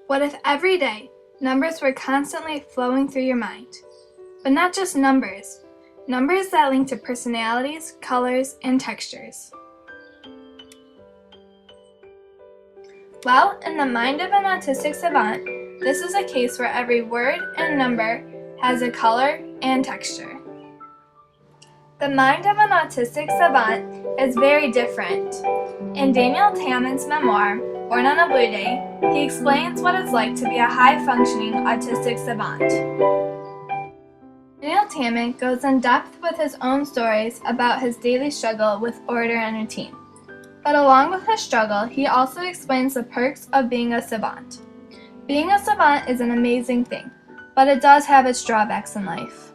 What if every day numbers were constantly flowing through your mind? But not just numbers that link to personalities, colors, and textures. Well, in the mind of an autistic savant, this is a case where every word and number has a color and texture. The mind of an autistic savant is very different. In Daniel Tammet's memoir, Born on a Blue Day, he explains what it's like to be a high-functioning autistic savant. Daniel Tammet goes in depth with his own stories about his daily struggle with order and routine. But along with his struggle, he also explains the perks of being a savant. Being a savant is an amazing thing, but it does have its drawbacks in life.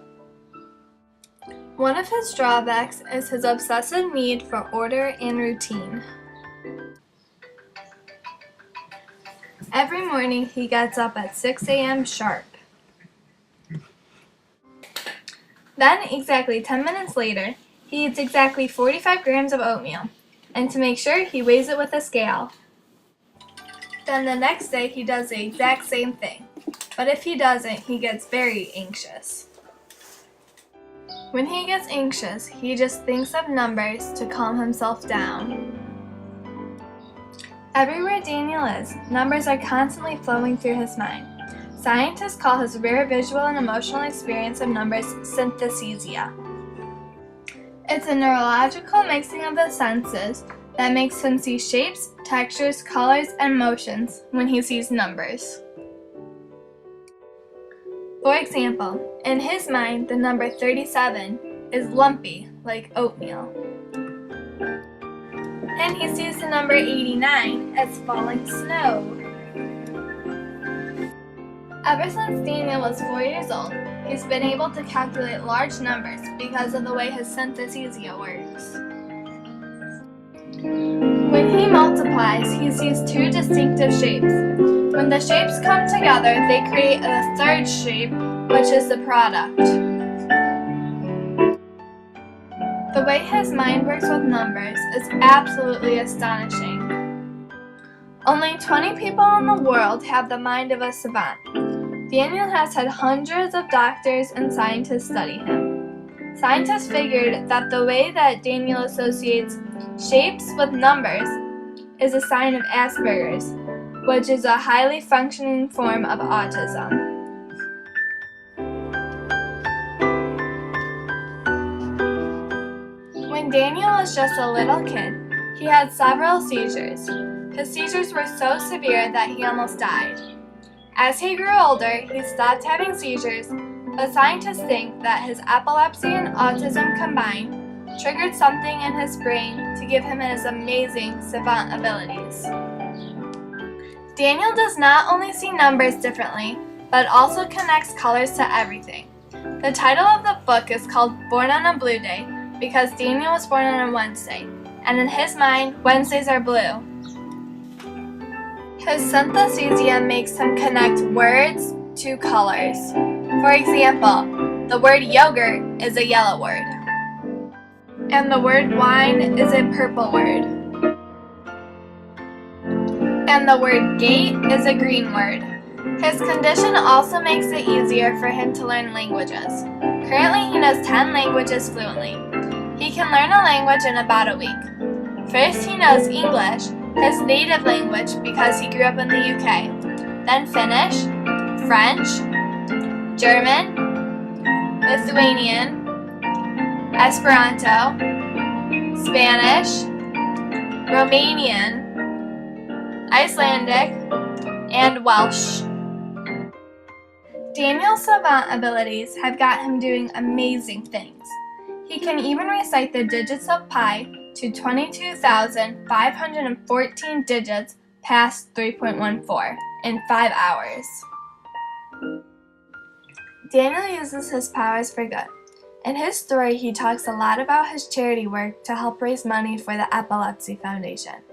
One of his drawbacks is his obsessive need for order and routine. Every morning he gets up at 6 a.m. sharp. Then, exactly 10 minutes later, he eats exactly 45 grams of oatmeal, and to make sure, he weighs it with a scale. Then the next day he does the exact same thing, but if he doesn't, he gets very anxious. When he gets anxious, he just thinks of numbers to calm himself down. Everywhere Daniel is, numbers are constantly flowing through his mind. Scientists call his rare visual and emotional experience of numbers synesthesia. It's a neurological mixing of the senses that makes him see shapes, textures, colors, and motions when he sees numbers. For example, in his mind, the number 37 is lumpy, like oatmeal. And he sees the number 89 as falling snow. Ever since Daniel was 4 years old, he's been able to calculate large numbers because of the way his synesthesia works. When he multiplies, he sees two distinctive shapes. When the shapes come together, they create a third shape, which is the product. The way his mind works with numbers is absolutely astonishing. Only 20 people in the world have the mind of a savant. Daniel has had hundreds of doctors and scientists study him. Scientists figured that the way that Daniel associates shapes with numbers is a sign of Asperger's, which is a highly functioning form of autism. When Daniel was just a little kid, he had several seizures. His seizures were so severe that he almost died. As he grew older, he stopped having seizures, but scientists think that his epilepsy and autism combined triggered something in his brain to give him his amazing savant abilities. Daniel does not only see numbers differently, but also connects colors to everything. The title of the book is called Born on a Blue Day because Daniel was born on a Wednesday, and in his mind, Wednesdays are blue. His synesthesia makes him connect words to colors. For example, the word yogurt is a yellow word, and the word wine is a purple word, and the word gate is a green word. His condition also makes it easier for him to learn languages. Currently, he knows 10 languages fluently. He can learn a language in about a week. First, he knows English, his native language because he grew up in the UK, then Finnish, French, German, Lithuanian, Esperanto, Spanish, Romanian, Icelandic, and Welsh. Daniel's savant abilities have got him doing amazing things. He can even recite the digits of pi to 22,514 digits past 3.14 in 5 hours. Daniel uses his powers for good. In his story, he talks a lot about his charity work to help raise money for the Epilepsy Foundation.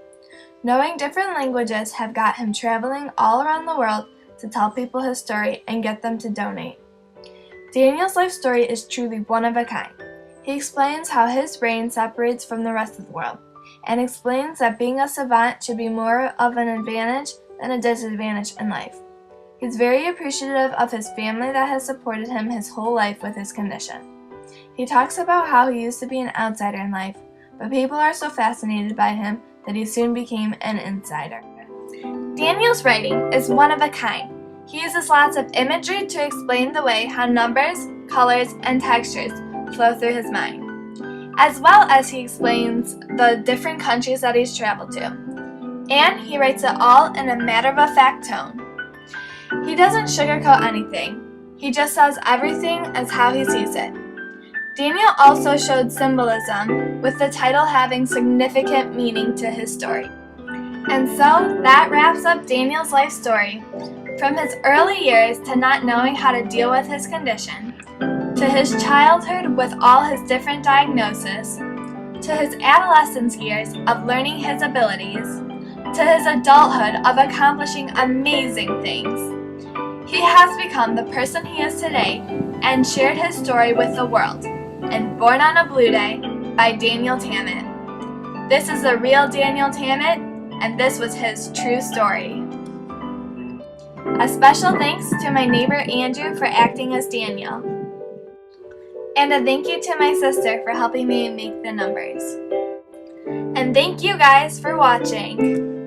Knowing different languages have got him traveling all around the world to tell people his story and get them to donate. Daniel's life story is truly one of a kind. He explains how his brain separates from the rest of the world, and explains that being a savant should be more of an advantage than a disadvantage in life. He's very appreciative of his family that has supported him his whole life with his condition. He talks about how he used to be an outsider in life, but people are so fascinated by him that he soon became an insider. Daniel's writing is one of a kind. He uses lots of imagery to explain the way how numbers, colors, and textures flow through his mind, as well as he explains the different countries that he's traveled to. And he writes it all in a matter-of-fact tone. He doesn't sugarcoat anything. He just says everything as how he sees it. Daniel also showed symbolism, with the title having significant meaning to his story. And so that wraps up Daniel's life story, from his early years to not knowing how to deal with his condition, to his childhood with all his different diagnoses, to his adolescence years of learning his abilities, to his adulthood of accomplishing amazing things. He has become the person he is today and shared his story with the world in Born on a Blue Day by Daniel Tammet. This is the real Daniel Tammet, and this was his true story. A special thanks to my neighbor Andrew for acting as Daniel. And a thank you to my sister for helping me make the numbers. And thank you guys for watching.